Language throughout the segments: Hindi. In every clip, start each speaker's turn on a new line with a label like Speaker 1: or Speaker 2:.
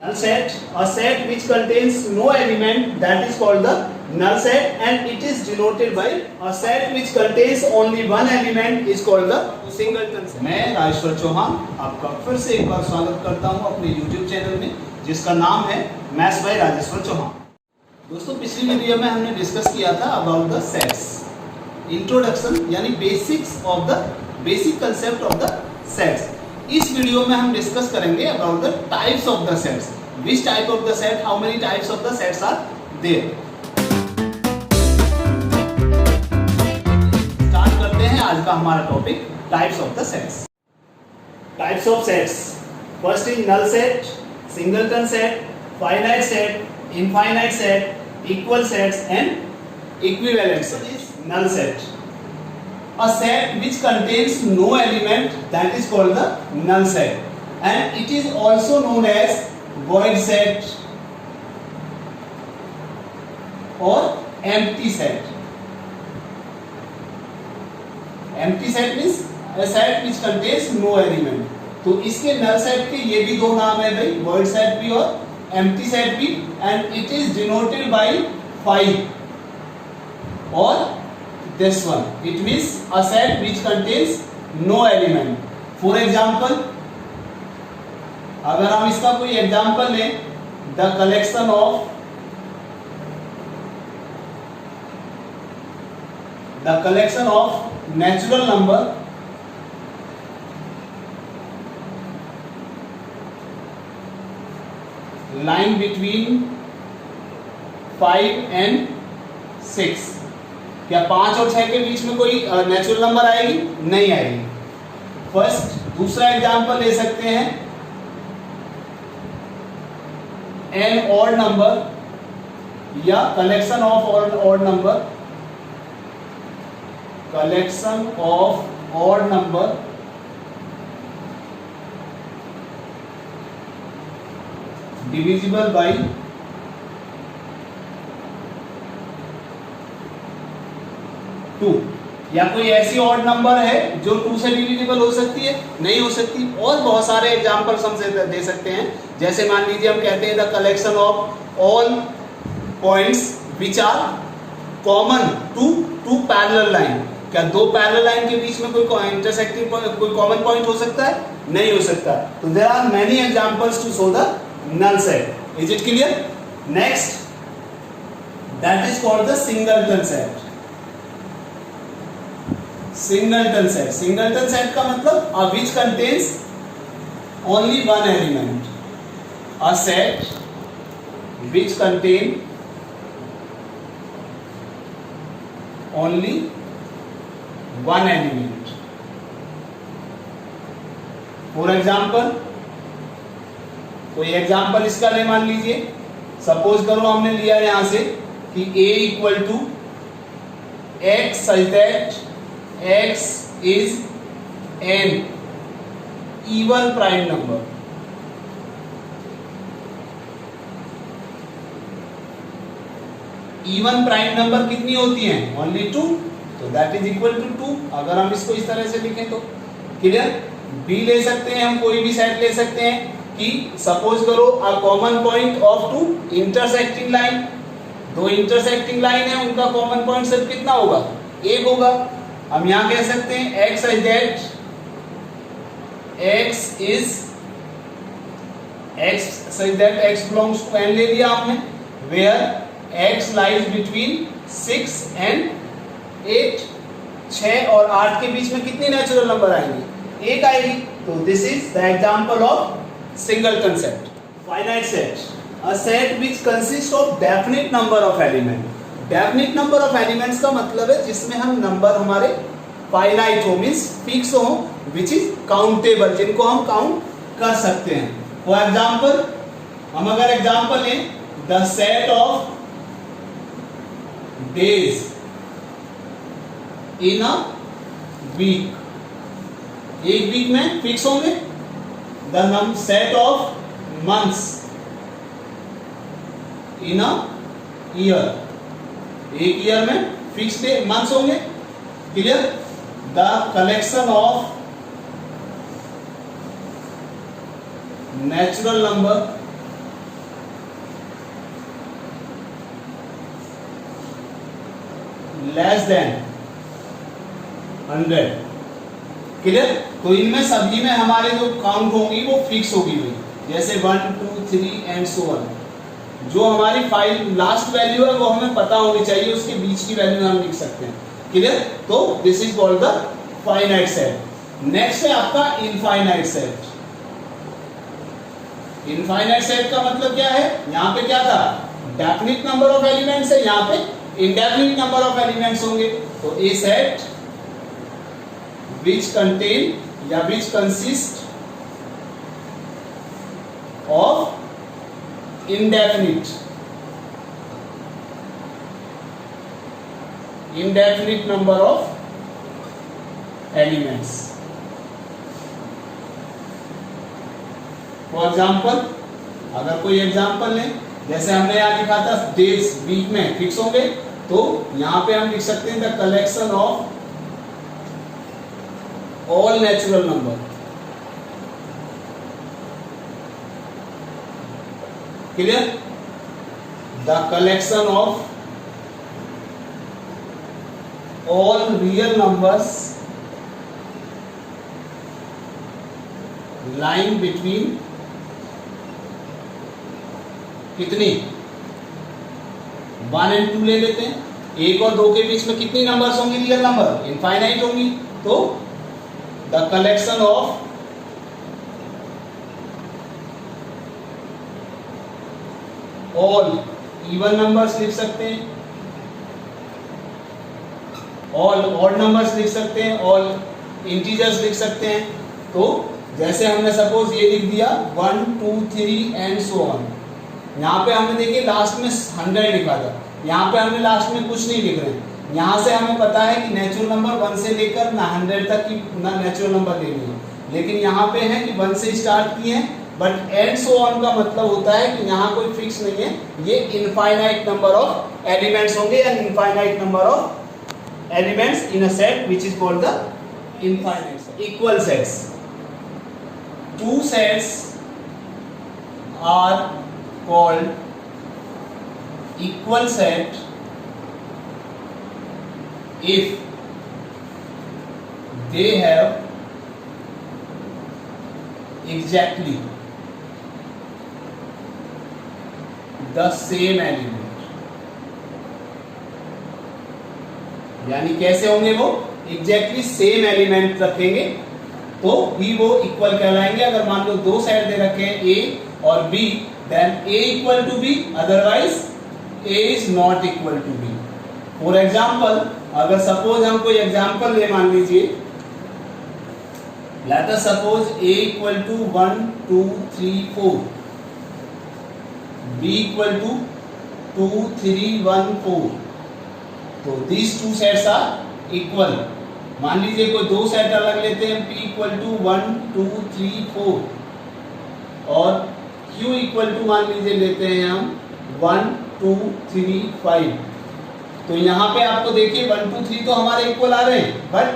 Speaker 1: null set, a set which contains no element, that is called the null set, and it is denoted by a set which contains only one element is called the singleton set. मैं राजेश्वर चौहान आपका फिर से एक बार स्वागत करता हूं अपने YouTube चैनल में जिसका नाम है मैथ्स बाय राजेश्वर चौहान। दोस्तों पिछली वीडियो में हमने डिस्कस किया था अबाउट द सेट्स, इंट्रोडक्शन यानी basic concept of the sets. इस वीडियो में हम डिस्कस करेंगे about the types of the sets, which type of the set, how many types of the sets are there. Start करते हैं आज का हमारा topic, types of the sets. Types of sets, first is null set, singleton set, finite set, infinite set, equal sets and equivalent set. Null set, a set which contains no element, that is called the null set, and it is also known as void set or empty set. Empty set means a set which contains no element. तो इसके null set के ये भी दो नाम है भाई, void set भी और empty set भी, and it is denoted by 5 or this one. It means a set which contains no element. For example, अगर हम इसका कोई एग्जाम्पल लें, the collection of natural number lying between 5 and 6, क्या 5 और 6 के बीच में कोई नेचुरल नंबर आएगी? नहीं आएगी। फर्स्ट, दूसरा एग्जांपल ले सकते हैं, एन ऑड नंबर या collection of odd number, collection of odd number divisible by 2, या कोई ऐसी ऑड नंबर है जो 2 से डिविजिबल हो सकती है? नहीं हो सकती। और बहुत सारे एग्जांपल्स हम दे सकते हैं, जैसे मान लीजिए हम कहते हैं the collection of all points which are common to two parallel line. क्या दो पैरेलल लाइन के बीच में कोई इंटरसेक्टिंग कोई कॉमन पॉइंट हो सकता है? नहीं हो सकता। तो there are many examples to show the null set. Is it clear? Next, that is called the singleton set. Singleton set, singleton set का मतलब a which contains only one element, a set which contain only one element. For example, कोई एग्जाम्पल इसका ले, मान लीजिए सपोज करो हमने लिया यहां से कि a equal to x such that x is an even prime number. Even prime number कितनी होती हैं? Only 2. तो that is equal to 2. अगर हम इसको इस तरह से लिखें तो क्लियर। B ले सकते हैं हम, कोई भी सेट ले सकते हैं कि सपोज करो a common point of two intersecting line, दो इंटरसेक्टिंग लाइन है, उनका कॉमन पॉइंट सिर्फ कितना होगा? 1 होगा। हम यहां कह सकते हैं x is that x belongs to n ले लिया हमने, where x lies between 6 and 8, 6 और 8 के बीच में कितनी नेचुरल नंबर आएंगी? 1 आएगी। तो this is the example of singleton set. Finite set, a set which consists of definite number of element. Definite number of elements का मतलब है जिसमें हम नंबर हमारे फाइनाइट हो, मींस फिक्स हो, विच इज काउंटेबल, जिनको हम काउंट कर सकते हैं। फॉर एग्जांपल, हम अगर एग्जांपल लें, the set of days in a week, एक वीक में फिक्स होंगे। The set of months in a year, एक ईयर में फिक्स डे मंथ्स होंगे। Clear? The collection of natural number less than 100। Clear? तो इनमें सभी में हमारे जो काउंट होंगी वो फिक्स होगी भाई, जैसे 1 2 3 एंड सो ऑन। जो हमारी फाइल लास्ट वैल्यू है वो हमें पता होनी चाहिए, उसके बीच की वैल्यू हम लिख सकते हैं। क्लियर? तो this is called the finite set. Next है आपका इनफाइनाइट सेट। इनफाइनाइट सेट का मतलब क्या है? यहाँ पे क्या था? डेफिनिट नंबर ऑफ एलिमेंट्स है, यहाँ पे इंडेफिनिट नंबर ऑफ एलिमेंट्स होंगे। तो ए सेट which contain या which consist of indefinite number of elements. For example, अगर कोई एग्जाम्पल लें, जैसे हमने यहाँ लिखा था डेज वीक में फिक्स होंगे, तो यहाँ पे हम लिख सकते हैं the collection of all natural number। clear? The collection of all real numbers lying between कितनी 1 and 2 ले लेते हैं। 1 और 2 के बीच में कितनी नंबर्स होंगी? रियल नंबर इनफाइनाइट होंगी। तो the collection of all even numbers लिख सकते हैं, all odd numbers लिख सकते हैं, all integers लिख सकते हैं। तो जैसे हमने सपोज ये लिख दिया 1 2 3 एंड सो ऑन। यहाँ पे हमने देखिए लास्ट में 100 लिखा था, यहाँ पे हमने लास्ट में कुछ नहीं लिख रहे हैं। यहाँ से हमें पता है कि नेचुरल नंबर 1 से लेकर ना 100 तक की ना नेचुरल नंबर लेनी है, लेकिन यहाँ पे है कि 1 से स्टार्ट किए हैं, बट एंड सो ऑन का मतलब होता है कि यहाँ कोई फिक्स नहीं है, ये इनफाइनाइट नंबर ऑफ एलिमेंट्स होंगे या infinite number of elements in a set which is called the infinite set. Equal sets, two sets are called equal set if they have exactly the same element। यानी कैसे होंगे वो? एग्जैक्टली सेम एलिमेंट रखेंगे तो ही वो इक्वल कहलाएंगे। अगर मान लो दो साइड दे रखे हैं ए और B, then A equal to B, otherwise A is not equal to B. For example, अगर सपोज हम कोई एग्जाम्पल ले, मान लीजिए let us suppose a equal to 1 2 3 4, b equal to 2 3 1 4, तो these two sets are equal। मान लीजिए कोई दो सेट अलग लेते हैं, p इक्वल टू 1 2 3 4 और q इक्वल टू मान लीजिए लेते हैं हम 1 2 3 5। तो यहाँ पे आपको देखिए 1 2 3 तो हमारे इक्वल आ रहे हैं, बट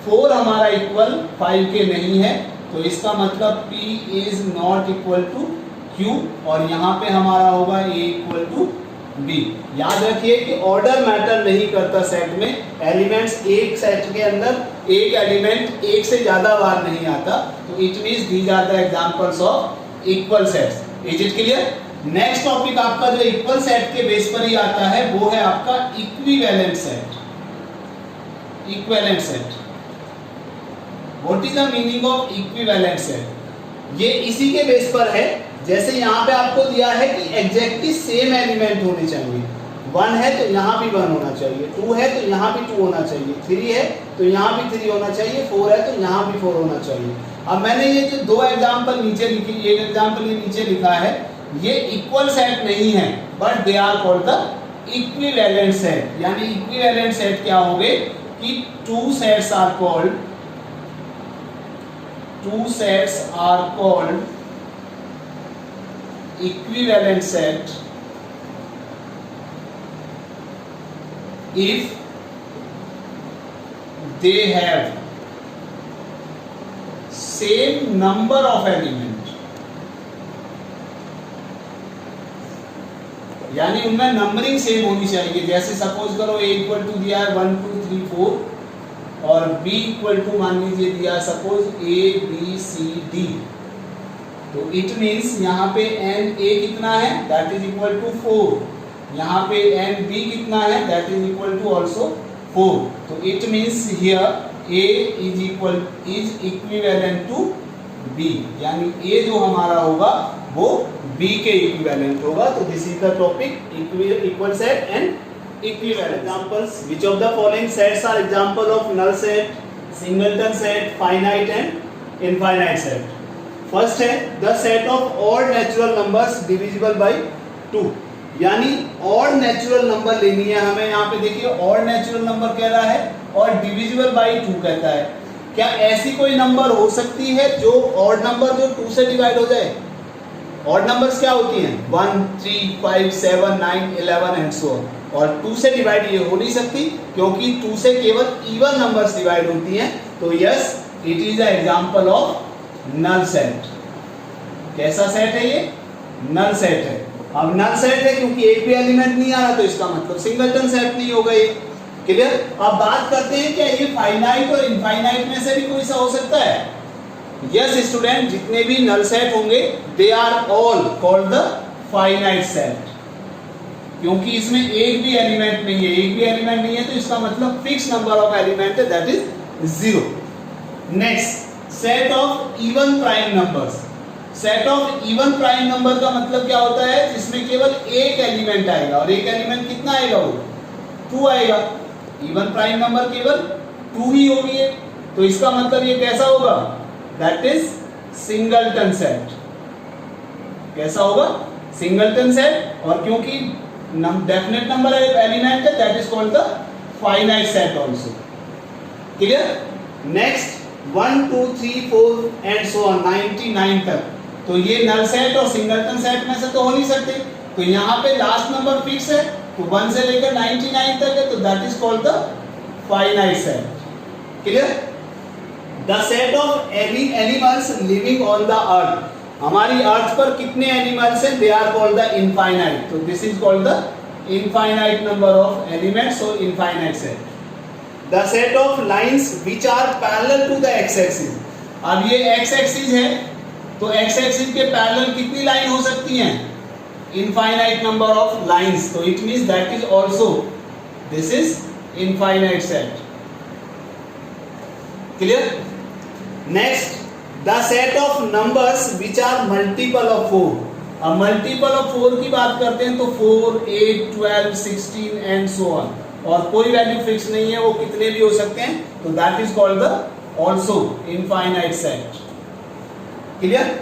Speaker 1: 4 हमारा इक्वल 5 के नहीं है, तो इसका मतलब P is not equal to Q, और यहाँ पे हमारा होगा A इक्वल टू B। याद रखिए कि ऑर्डर मैटर नहीं करता सेट में, एलिमेंट्स एक सेट के अंदर एक एलिमेंट एक से ज्यादा बार नहीं आता, तो it means these are the examples of equal sets. Is it clear? Next topic आपका जो इक्वल सेट के बेस पर ही आता है वो है आपका equivalent set. Equivalent set, what is the meaning of equivalent set? ये इसी के बेस पर है, जैसे यहाँ पे आपको दिया है कि एग्जैक्टली सेम एलिमेंट होने चाहिए। 1 है तो यहाँ भी 1 होना चाहिए, 2 है तो यहाँ भी 2 होना चाहिए, 3 है तो यहाँ भी 3 होना चाहिए, 4 है तो यहाँ भी 4 होना चाहिए। अब मैंने ये जो दो एग्जाम्पल नीचे लिखी, एक एग्जाम्पल ये नीचे लिखा है, ये इक्वल सेट नहीं है, but they are called the equivalent set. यानी इक्विवेलेंट सेट क्या होंगे कि two sets are called equivalent set if they have same number of element। यानी उनमें नंबरिंग सेम होनी चाहिए। जैसे सपोज करो a इक्वल टू दिया है 1 2 3 4 और b इक्वल टू मान लीजिए दिया है suppose a b c d, तो इट मीन्स यहाँ पे n a कितना है दैट इज इक्वल टू 4, यहाँ पे n b कितना है that is equal to also 4। तो it means here a is equivalent to b, यानी a जो हमारा होगा वो b के इक्विवेलेंट होगा। तो this is the topic equal set and equivalent. Examples, which of the following sets are example of null set, singleton set, finite and infinite set. First है the set of odd natural numbers divisible by 2, यानी ऑड नेचुरल नंबर लेनी है हमें। यहाँ पे देखिए ऑड नेचुरल नंबर कह रहा है और डिविजिबल बाय 2 कहता है। क्या ऐसी कोई नंबर हो सकती है जो ऑड नंबर जो 2 से डिवाइड हो जाए? ऑड नंबर्स क्या होती हैं 1 3 5 7 9 11 एंड सो ऑन, और 2 से डिवाइड ये हो नहीं सकती क्योंकि 2 से केवल इवन नंबर्स डिवाइड होती हैं। तो yes it is a example of null set. कैसा सेट है ये? नल सेट है। अब नल सेट है क्योंकि एक भी एलिमेंट नहीं आ रहा, तो इसका मतलब सिंगलटन सेट नहीं होगा ये। क्लियर? अब बात करते हैं क्या ये फाइनाइट और इनफाइनाइट में से भी कोई सा हो सकता है? यस स्टूडेंट, जितने भी नल सेट होंगे they are all called the finite set, क्योंकि इसमें एक भी एलिमेंट नहीं है। एक भी एलिमेंट नहीं है तो इसका मतलब फिक्स नंबर ऑफ एलिमेंट है that is 0। Next, set of even prime numbers. Set of even prime number का मतलब क्या होता है? जिसमें केवल एक एलिमेंट आएगा, और एक एलिमेंट कितना आएगा? वो 2 आएगा। इवन प्राइम नंबर केवल 2 ही होगी है, तो इसका मतलब ये कैसा होगा? That is singleton set. कैसा होगा? Singleton set. और क्योंकि डेफिनेट नंबर एलिमेंट है that is called the finite set also. Clear? Next 1 2 3 4 and so on 99 तक, तो ये नल सेट और सिंगलटन सेट में से तो हो नहीं सकते। तो यहाँ पे लास्ट नंबर फिक्स है, तो 1 से लेकर 99 तक है, तो that is called the finite set. Clear? The set of any animals living on the earth. हमारी अर्थ पर कितने एनिमल्स हैं? They are called the infinite, तो this is called the infinite number of elements और infinite set. The set of lines which are parallel to the X axis. अब ये एक्स एक्सिस है, तो एक्स एक्सिस के पैरेलल कितनी लाइन हो सकती हैं? इनफाइनाइट नंबर ऑफ लाइंस, तो it means that is also this is infinite set. Clear? Next, the set of numbers which are multiple of 4। अब मल्टीपल ऑफ 4 की बात करते हैं तो 4 8 12 16 एंड सो ऑन, और कोई वैल्यू फिक्स नहीं है, वो कितने भी हो सकते हैं, तो that is called the also infinite set. Clear?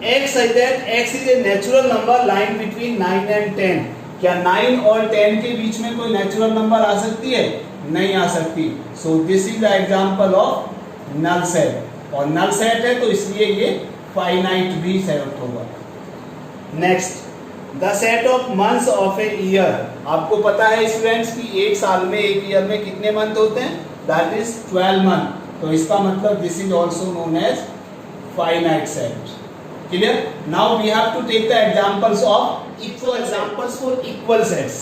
Speaker 1: x is that x is a natural number lying between 9 and 10। क्या 9 और 10 के बीच में कोई नेचुरल नंबर आ सकती है? नहीं आ सकती। So this is the example of null set, और नल सेट है तो इसलिए ये फाइनाइट भी सेट होगा। Next, the set of months of a year. आपको पता है स्टूडेंट्स कि एक साल में, एक ईयर में कितने मंथ होते हैं? दैट इज 12 मंथ, तो इसका मतलब this is also known as finite set. Clear? Now we have to take the examples of equal examples for equal sets.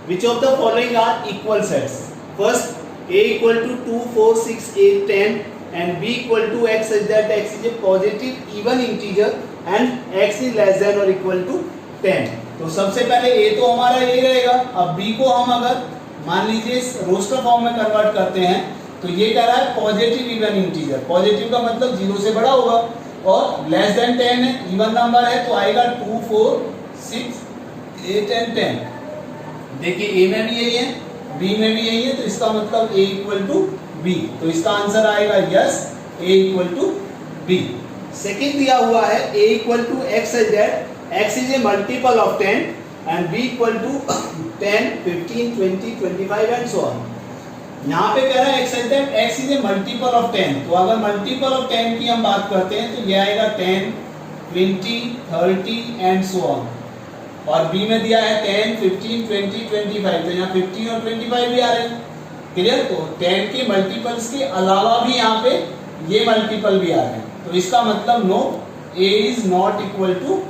Speaker 1: Which of the following are equal sets? First, a equal to 2 4 6 8 10 and b equal to x such that x is a positive even integer and x is less than or equal to 10। तो सबसे पहले a तो हमारा ये रहेगा। अब b को हम अगर मान लीजिए रोस्टर फॉर्म में कन्वर्ट करते हैं तो ये कह रहा है पॉजिटिव इवन इंटीजर। पॉजिटिव का मतलब 0 से बड़ा होगा, और लेस देन 10 है, इवन नंबर है, तो आएगा 2 4 6 8 एंड 10। देखिए a में भी यही है, b में भी यही है, तो इसका मतलब a इक्वल टू b, तो इसका आंसर आएगा yes a equal to b। Second दिया हुआ है a equal to x is that x is a multiple of 10 and b equal to 10 15 20 25 and so on. यहाँ पे कह रहा है x is that x is a multiple of 10, तो अगर मल्टीपल ऑफ 10 की हम बात करते हैं तो ये आएगा 10 20 30 एंड सो ऑन, और b में दिया है 10 15 20 25, तो यहाँ 15 और 25 भी आ रहे हैं। क्लियर? तो 10 के मल्टीपल्स के अलावा भी यहाँ पे ये मल्टीपल भी आ रहे हैं, तो इसका मतलब no a is not equal to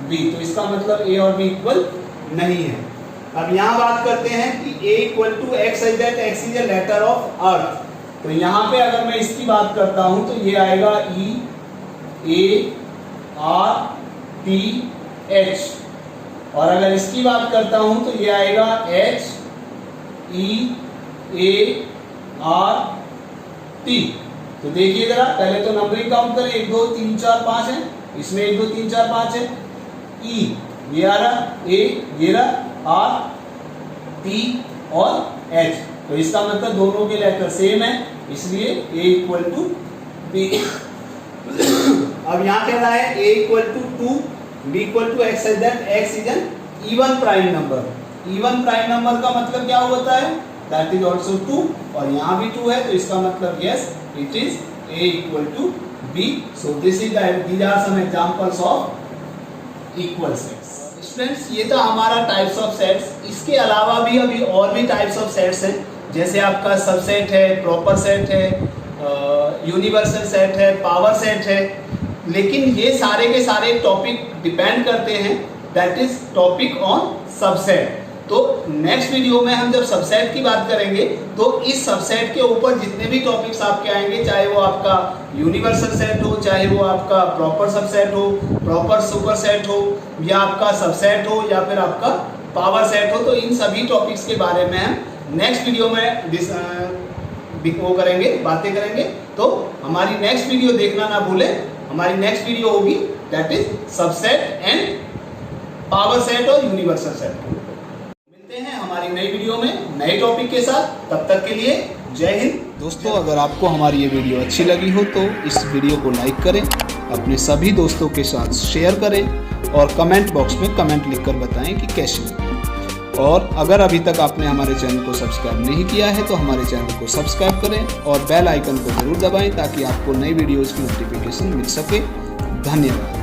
Speaker 1: b, तो इसका मतलब a और b इक्वल नहीं है। अब यहाँ बात करते हैं कि a equal to x is that x is a letter of earth. तो यहाँ पे अगर मैं इसकी बात करता हूँ तो ये आएगा EARTH, और अगर इसकी बात करता हूँ तो ये आएगा HEART। तो देखिए जरा, पहले तो नंबरिंग काउंट करें, 1 2 3 4 5 है, इसमें 1 2 3 4 5 है। E ये आ रहा, A ये रहा, R T और H, तो इसका मतलब दोनों के लेटर सेम है, इसलिए A इक्वल टू B। अब यहाँ कह रहा है A equal to 2, B equal to x is that x is an even prime number. Even prime number का मतलब क्या होता है? दैट इज ऑल्सो 2, और यहाँ भी 2 है, तो इसका मतलब yes it is A equal to B। So this is these are some examples of equal sets. Students, ये था हमारा टाइप्स ऑफ सेट्स। इसके अलावा भी अभी और भी टाइप्स ऑफ सेट्स हैं, जैसे आपका सबसेट है, प्रॉपर सेट है, यूनिवर्सल सेट है, पावर सेट है। लेकिन ये सारे के सारे टॉपिक डिपेंड करते हैं, that is topic on subset. तो नेक्स्ट वीडियो में हम जब सबसेट की बात करेंगे तो इस सबसेट के ऊपर जितने भी टॉपिक्स आपके आएंगे, चाहे वो आपका यूनिवर्सल सेट हो, चाहे वो आपका प्रॉपर सबसेट हो, प्रॉपर सुपरसेट हो, या आपका सबसेट हो, या फिर आपका पावर सेट हो, तो इन सभी टॉपिक्स के बारे में हम नेक्स्ट वीडियो में वो करेंगे, बातें करेंगे। तो हमारी नेक्स्ट वीडियो देखना ना भूलें। हमारी नेक्स्ट वीडियो होगी that is subset and power set और यूनिवर्सल सेट। मिलते हैं हमारी नई वीडियो में नए टॉपिक के साथ, तब तक के लिए जय हिंद। दोस्तों, अगर आपको हमारी ये वीडियो अच्छी लगी हो तो इस वीडियो को लाइक करें, अपने सभी दोस्तों के साथ शेयर करें, और कमेंट बॉक्स में कमेंट लिखकर बताएं कि कैसी लगी। और अगर अभी तक आपने हमारे चैनल को सब्सक्राइब नहीं किया है तो हमारे चैनल को सब्सक्राइब करें और बेल आइकन को जरूर दबाएं ताकि आपको नई वीडियोज़ की नोटिफिकेशन मिल सके। धन्यवाद।